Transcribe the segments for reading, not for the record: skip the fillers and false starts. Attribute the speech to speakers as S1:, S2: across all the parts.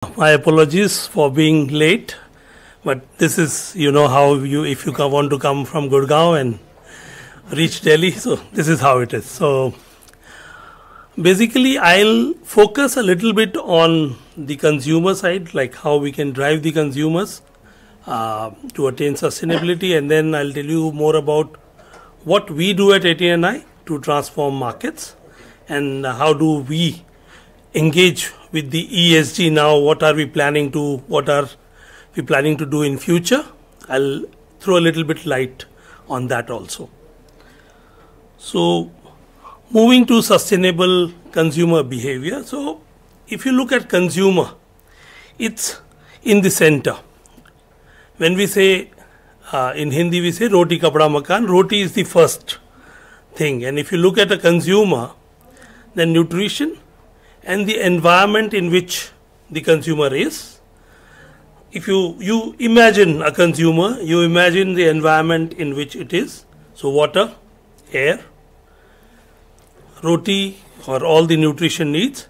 S1: My apologies for being late, but this is, how if you want to come from Gurgaon and reach Delhi, so this is how it is. So basically, I'll focus a little bit on the consumer side, like how we can drive the consumers to attain sustainability, and then I'll tell you more about what we do at ATNI to transform markets and how do we engage with the ESG now. What are we planning to do in future? I'll throw a little bit light on that also. So moving to sustainable consumer behavior. So if you look at consumer, it's in the center. When we say in Hindi we say roti kapda makan, roti is the first thing, and if you look at a consumer, then nutrition and the environment in which the consumer is. If you imagine a consumer, you imagine the environment in which it is. So water, air, roti or all the nutrition needs,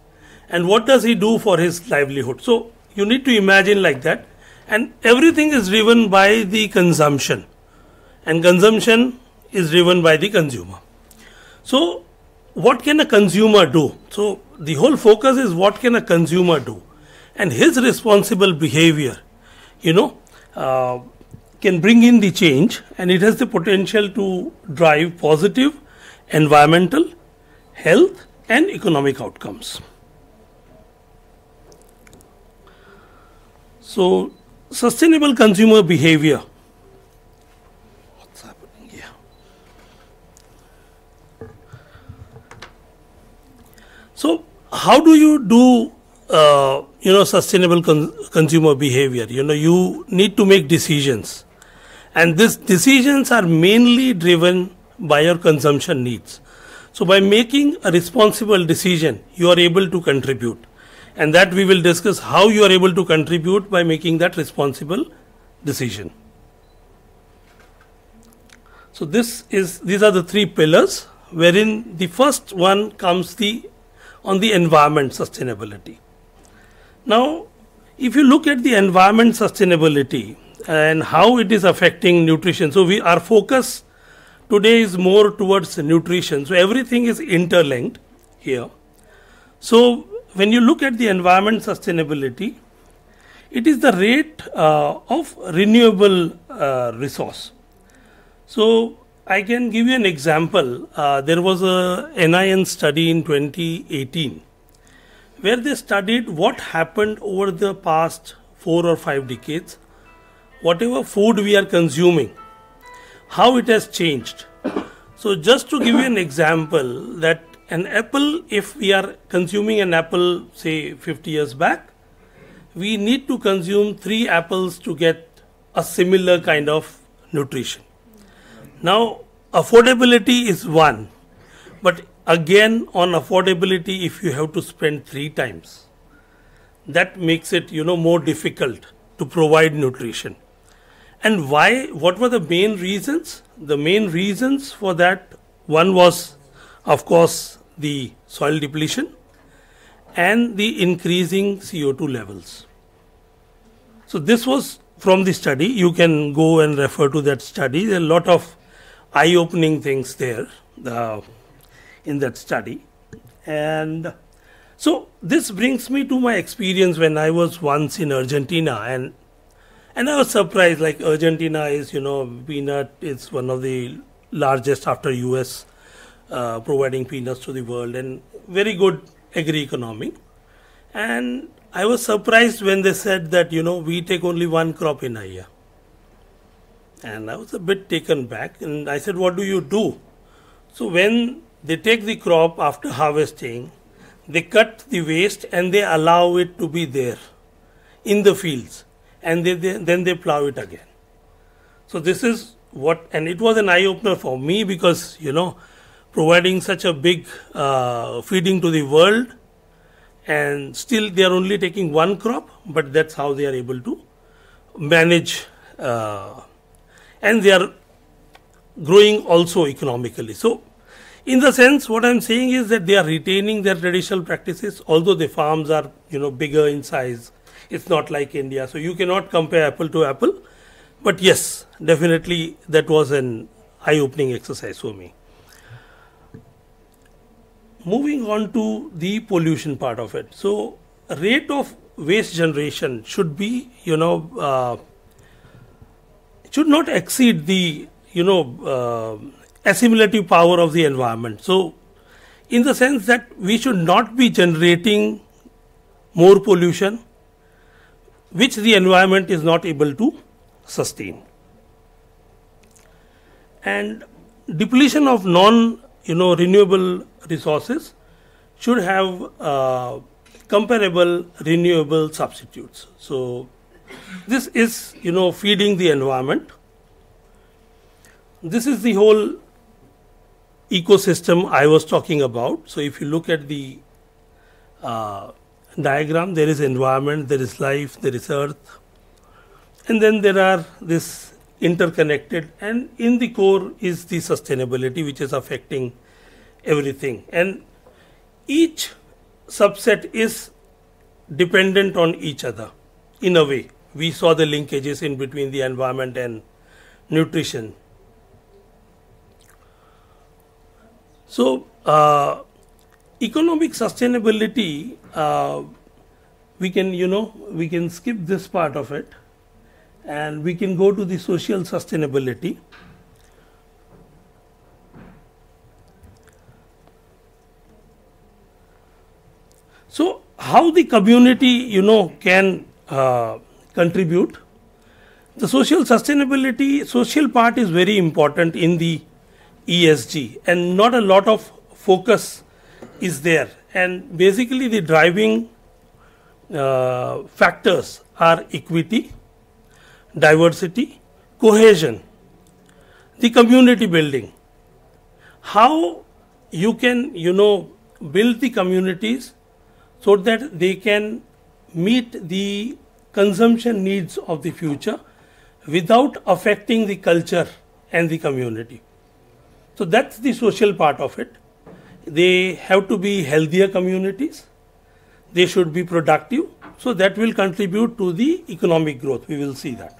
S1: and what does he do for his livelihood. So you need to imagine like that, and everything is driven by the consumption, and consumption is driven by the consumer. So what can a consumer do? So the whole focus is what can a consumer do, and his responsible behavior, can bring in the change, and it has the potential to drive positive environmental, health and economic outcomes. So sustainable consumer behavior. What's happening here? So how do you do sustainable consumer behavior? You need to make decisions, and these decisions are mainly driven by your consumption needs. So by making a responsible decision, you are able to contribute, and that we will discuss how you are able to contribute by making that responsible decision. So these are the three pillars, wherein the first one comes on the environment sustainability. Now, if you look at the environment sustainability and how it is affecting nutrition, so our focus today is more towards nutrition. So everything is interlinked here. So when you look at the environment sustainability, it is the rate of renewable resource. So I can give you an example. There was a NIN study in 2018 where they studied what happened over the past 4 or 5 decades. Whatever food we are consuming, how it has changed. So just to give you an example, that an apple, if we are consuming an apple say 50 years back, we need to consume 3 apples to get a similar kind of nutrition. Now affordability is one, but again on affordability, if you have to spend 3 times, that makes it more difficult to provide nutrition. And why? What were the main reasons? The main reasons for that, one was of course the soil depletion and the increasing CO2 levels. So this was from the study. You can go and refer to that study. There are a lot of eye-opening things there in that study. And so this brings me to my experience when I was once in Argentina, and I was surprised, like Argentina is, peanut is one of the largest after US, providing peanuts to the world, and very good agri economy. And I was surprised when they said that, we take only 1 crop in a year. And I was a bit taken back, and I said, what do you do? So when they take the crop after harvesting, they cut the waste and they allow it to be there in the fields, and then they plow it again. So this is what, and it was an eye-opener for me, because providing such a big feeding to the world, and still they are only taking 1 crop, but that's how they are able to manage, and they are growing also economically. So in the sense, what I'm saying is that they are retaining their traditional practices, although the farms are bigger in size, It's not like India. So you cannot compare apple to apple. But yes, definitely that was an eye-opening exercise for me. Moving on to the pollution part of it. So rate of waste generation should be, should not exceed the, assimilative power of the environment. So in the sense that we should not be generating more pollution, which the environment is not able to sustain. And depletion of renewable resources should have comparable renewable substitutes. So this is, feeding the environment. This is the whole ecosystem I was talking about. So if you look at the diagram, there is environment, there is life, there is earth, and then there are this interconnected, and in the core is the sustainability, which is affecting everything, and each subset is dependent on each other in a way. We saw the linkages in between the environment and nutrition. So economic sustainability, we can skip this part of it, and we can go to the social sustainability. So how the community, can contribute. The social sustainability, social part is very important in the ESG, and not a lot of focus is there. And basically the driving factors are equity, diversity, cohesion, the community building. How you can, build the communities so that they can meet the consumption needs of the future without affecting the culture and the community. So that's the social part of it. They have to be healthier communities. They should be productive. So that will contribute to the economic growth. We will see that.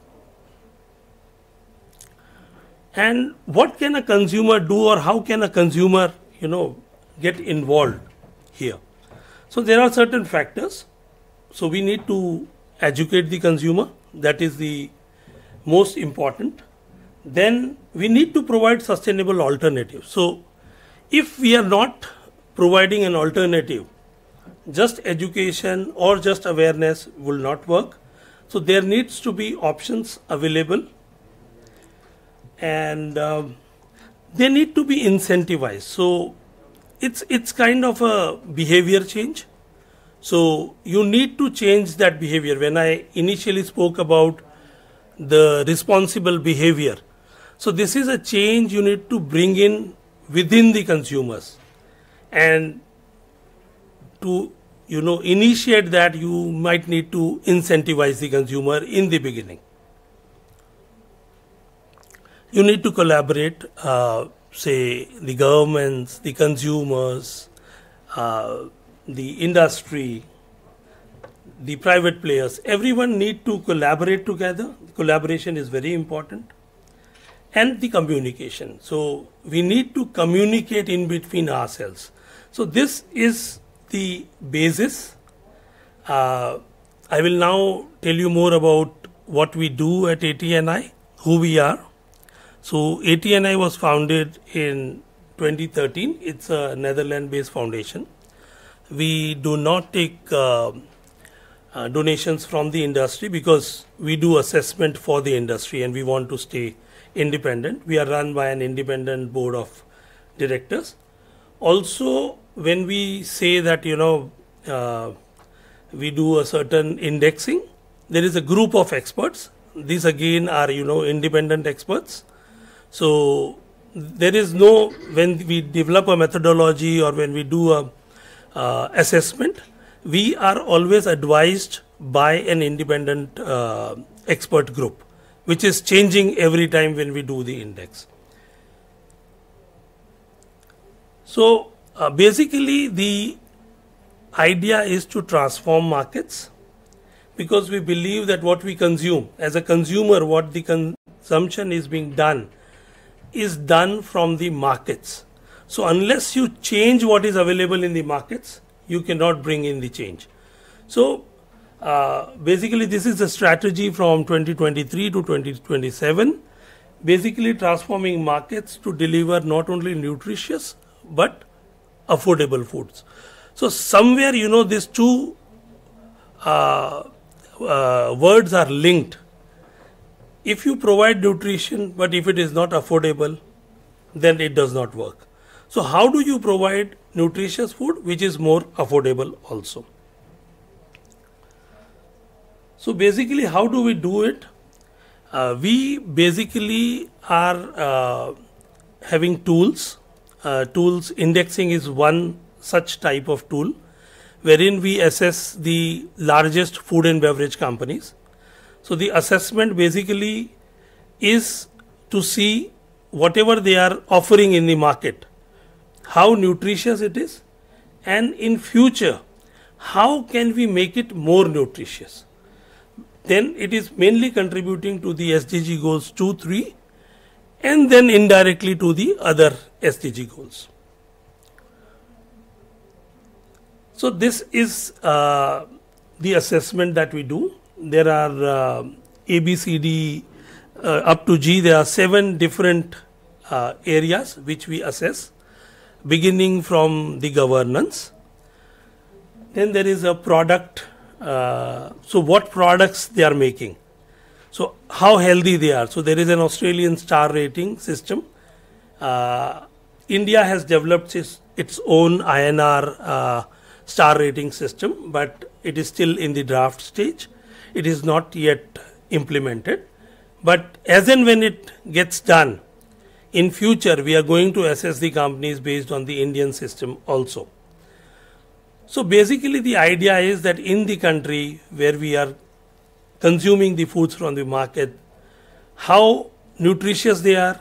S1: And what can a consumer do, or how can a consumer, get involved here? So there are certain factors. So we need to educate the consumer. That is the most important. Then we need to provide sustainable alternatives. So if we are not providing an alternative, just education or just awareness will not work. So there needs to be options available, and they need to be incentivized. So it's kind of a behavior change. So you need to change that behavior. When I initially spoke about the responsible behavior, so this is a change you need to bring in within the consumers, and to initiate that, you might need to incentivize the consumer in the beginning. You need to collaborate, say the governments, the consumers, the industry, the private players. Everyone need to collaborate together. Collaboration is very important. And the communication. So we need to communicate in between ourselves. So this is the basis. I will now tell you more about what we do at ATNI, who we are. So ATNI was founded in 2013. It's a Netherlands-based foundation. We do not take donations from the industry, because we do assessment for the industry and we want to stay independent. We are run by an independent board of directors. Also, when we say that we do a certain indexing, there is a group of experts. These again are independent experts. So there is no, when we develop a methodology or when we do a assessment, we are always advised by an independent expert group, which is changing every time when we do the index. So basically the idea is to transform markets, because we believe that what we consume, as a consumer, what the consumption is being done is done from the markets. So unless you change what is available in the markets, you cannot bring in the change. So basically this is the strategy from 2023 to 2027, basically transforming markets to deliver not only nutritious but affordable foods. So somewhere, you know, these two words are linked. If you provide nutrition, but if it is not affordable, then it does not work. So how do you provide nutritious food which is more affordable also? So basically, how do we do it? We basically are having tools. Tools indexing is one such type of tool, wherein we assess the largest food and beverage companies. So the assessment basically is to see whatever they are offering in the market, how nutritious it is, and in future, how can we make it more nutritious. Then it is mainly contributing to the SDG goals 2, 3, and then indirectly to the other SDG goals. So this is the assessment that we do. There are A, B, C, D up to G. There are 7 different areas which we assess, beginning from the governance. Then there is a product. So what products they are making. So how healthy they are. So there is an Australian star rating system. India has developed its own INR star rating system, but it is still in the draft stage. It is not yet implemented. But as and when it gets done, in future we are going to assess the companies based on the Indian system also. So basically the idea is that in the country where we are consuming the foods from the market, how nutritious they are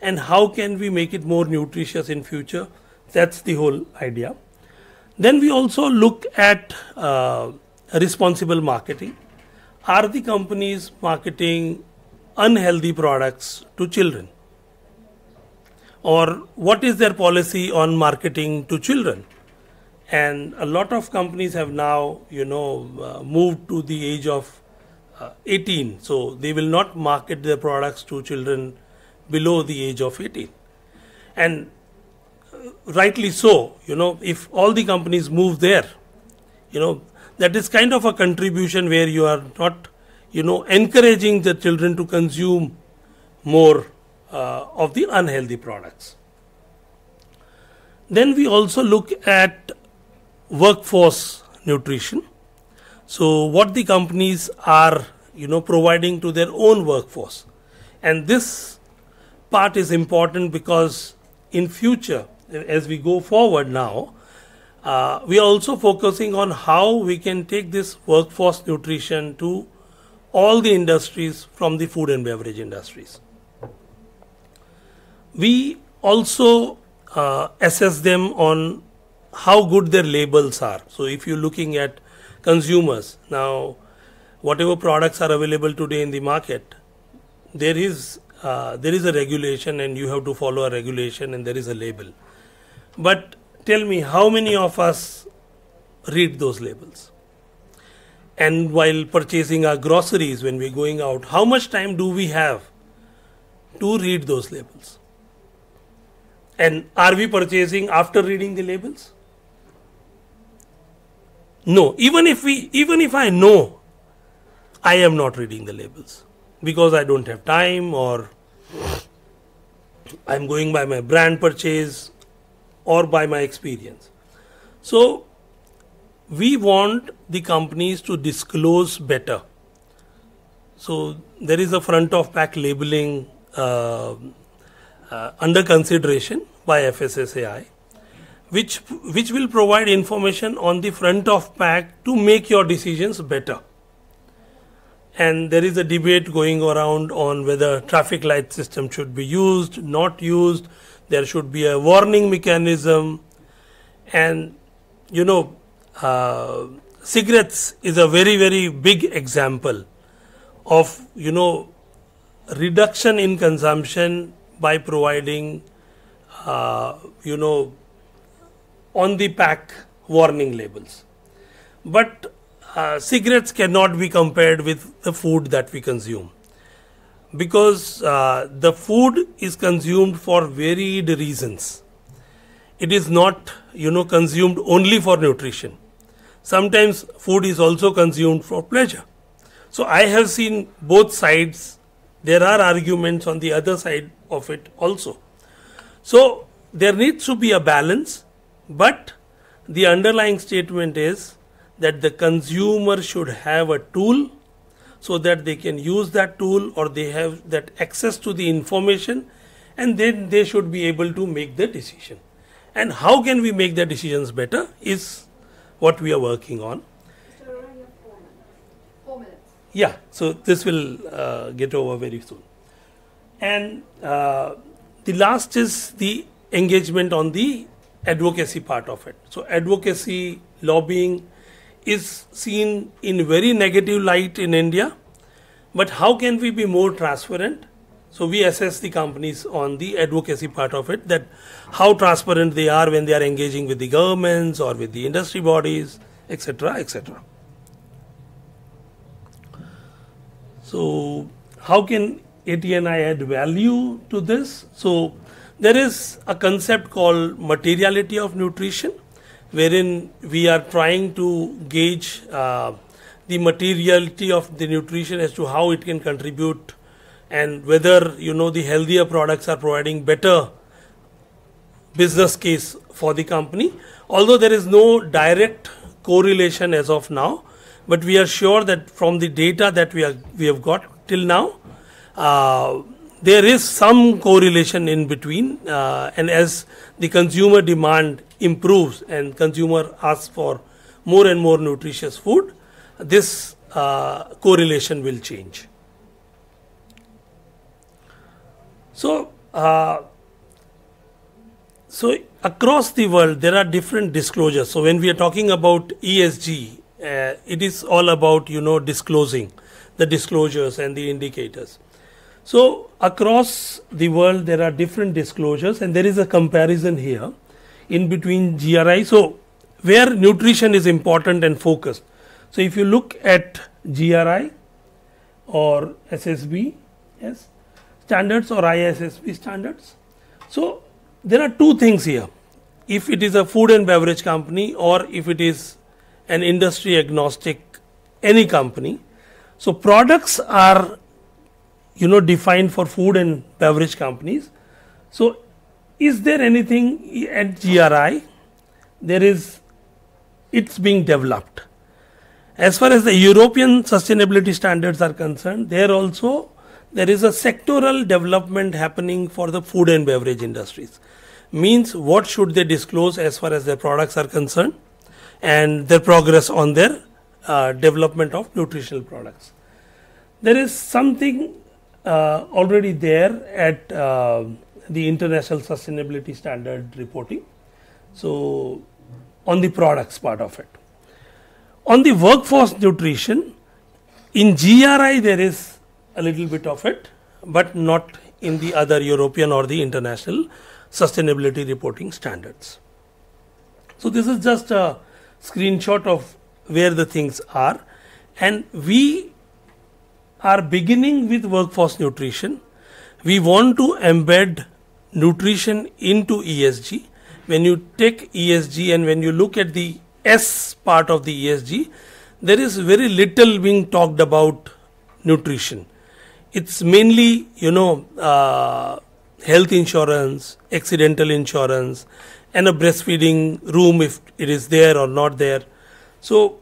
S1: and how can we make it more nutritious in future. That's the whole idea. Then we also look at responsible marketing. Are the companies marketing unhealthy products to children? Or what is their policy on marketing to children? And a lot of companies have now, moved to the age of 18. So they will not market their products to children below the age of 18. And rightly so, if all the companies move there, that is kind of a contribution where you are not, encouraging the children to consume more of the unhealthy products. Then we also look at workforce nutrition. So what the companies are, providing to their own workforce. And this part is important because in future, as we go forward now, we are also focusing on how we can take this workforce nutrition to all the industries from the food and beverage industries. We also assess them on how good their labels are. So if you're looking at consumers, now whatever products are available today in the market, there is a regulation and you have to follow a regulation and there is a label. But tell me, how many of us read those labels? And while purchasing our groceries, when we're going out, how much time do we have to read those labels? And are we purchasing after reading the labels? No. Even if I know, I am not reading the labels because I don't have time, or I'm going by my brand purchase or by my experience. So we want the companies to disclose better. So there is a front of pack labeling under consideration by FSSAI, which will provide information on the front of pack to make your decisions better. And there is a debate going around on whether traffic light system should be used, not used. There should be a warning mechanism. And cigarettes is a very, very big example of, reduction in consumption by providing, on the pack warning labels. But cigarettes cannot be compared with the food that we consume, because the food is consumed for varied reasons. It is not, consumed only for nutrition. Sometimes food is also consumed for pleasure. So I have seen both sides. There are arguments on the other side of it also. So there needs to be a balance, but the underlying statement is that the consumer should have a tool so that they can use that tool, or they have that access to the information, and then they should be able to make the decision. And how can we make the decisions better is what we are working on.
S2: Mr. Arora, you have 4 minutes.
S1: Yeah, so this will get over very soon. And the last is the engagement on the advocacy part of it. So advocacy, lobbying is seen in very negative light in India, but how can we be more transparent? So we assess the companies on the advocacy part of it, that how transparent they are when they are engaging with the governments or with the industry bodies, etc., etc. So how can ATNI add value to this? So there is a concept called materiality of nutrition, wherein we are trying to gauge the materiality of the nutrition as to how it can contribute, and whether the healthier products are providing better business case for the company. Although there is no direct correlation as of now, but we are sure that from the data that we have got till now, there is some correlation in between, and as the consumer demand improves and consumer asks for more and more nutritious food, this correlation will change. So across the world there are different disclosures. So when we are talking about ESG, it is all about disclosing the disclosures and the indicators. So across the world there are different disclosures, and there is a comparison here in between GRI. So where nutrition is important and focused. So if you look at GRI or SSB, yes, standards, or ISSB standards. So there are two things here. If it is a food and beverage company, or if it is an industry agnostic any company, so products are defined for food and beverage companies. So is there anything at GRI? There is, it's being developed. As far as the European sustainability standards are concerned, there also there is a sectoral development happening for the food and beverage industries. Means what should they disclose as far as their products are concerned, and their progress on their development of nutritional products. There is something already there at the International Sustainability Standard reporting. So on the products part of it. On the workforce nutrition, in GRI there is a little bit of it, but not in the other European or the international sustainability reporting standards. So this is just a screenshot of where the things are, and we are beginning with workforce nutrition. We want to embed nutrition into ESG. When you take ESG and when you look at the S part of the ESG, there is very little being talked about nutrition. It's mainly, health insurance, accidental insurance, and a breastfeeding room if it is there or not there. So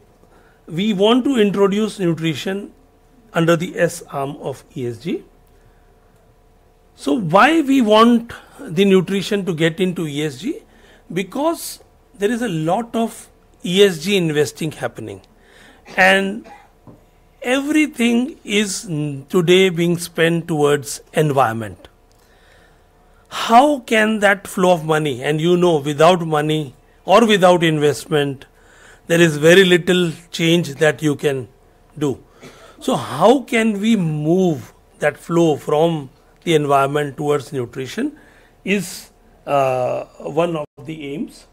S1: we want to introduce nutrition under the S arm of ESG. So why we want the nutrition to get into ESG? Because there is a lot of ESG investing happening, and everything is today being spent towards environment. How can that flow of money, and without money or without investment, there is very little change that you can do. So how can we move that flow from the environment towards nutrition is one of the aims.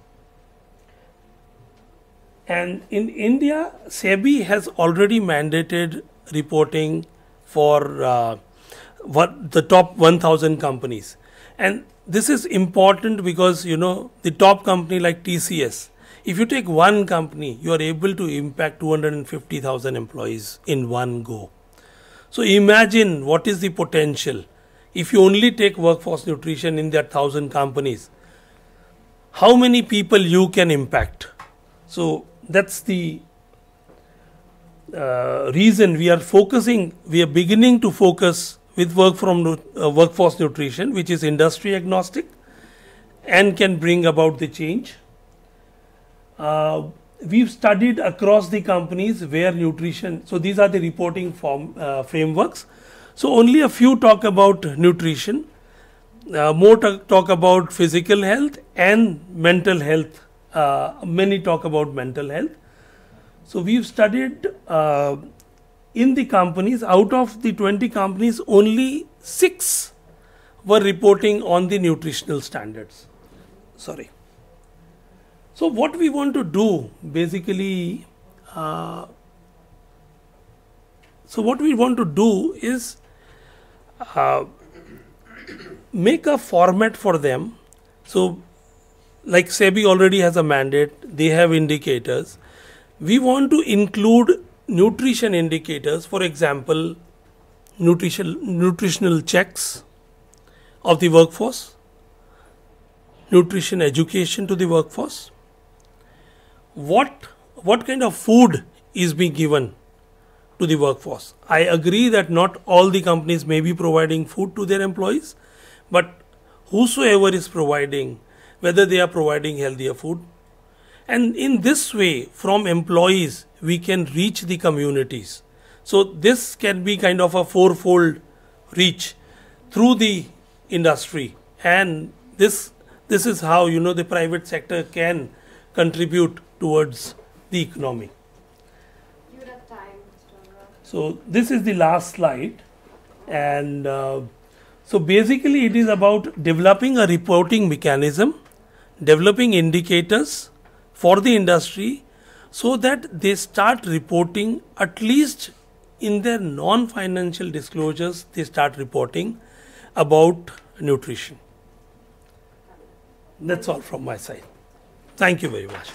S1: And in India, SEBI has already mandated reporting for the top 1000 companies. And this is important because, the top company like TCS, if you take one company, you are able to impact 250,000 employees in one go. So imagine what is the potential if you only take workforce nutrition in that 1000 companies, how many people you can impact. So that's the reason we are beginning to focus with workforce nutrition, which is industry agnostic and can bring about the change. We've studied across the companies where nutrition, so these are the reporting frameworks. So only a few talk about nutrition, more talk about physical health and mental health. Many talk about mental health. So we've studied in the companies, out of the 20 companies, only 6 were reporting on the nutritional standards. Sorry. So what we want to do basically, is make a format for them. So like SEBI already has a mandate, they have indicators. We want to include nutrition indicators, for example, nutritional checks of the workforce, nutrition education to the workforce, what kind of food is being given to the workforce. I agree that not all the companies may be providing food to their employees, but whosoever is providing, whether they are providing healthier food. And in this way, from employees, we can reach the communities. So this can be kind of a fourfold reach through the industry. And this is how, the private sector can contribute towards the economy.
S2: You would have time, Mr. Arora.
S1: So this is the last slide. And so basically it is about developing a reporting mechanism, developing indicators for the industry so that they start reporting, at least in their non-financial disclosures, they start reporting about nutrition. That's all from my side. Thank you very much.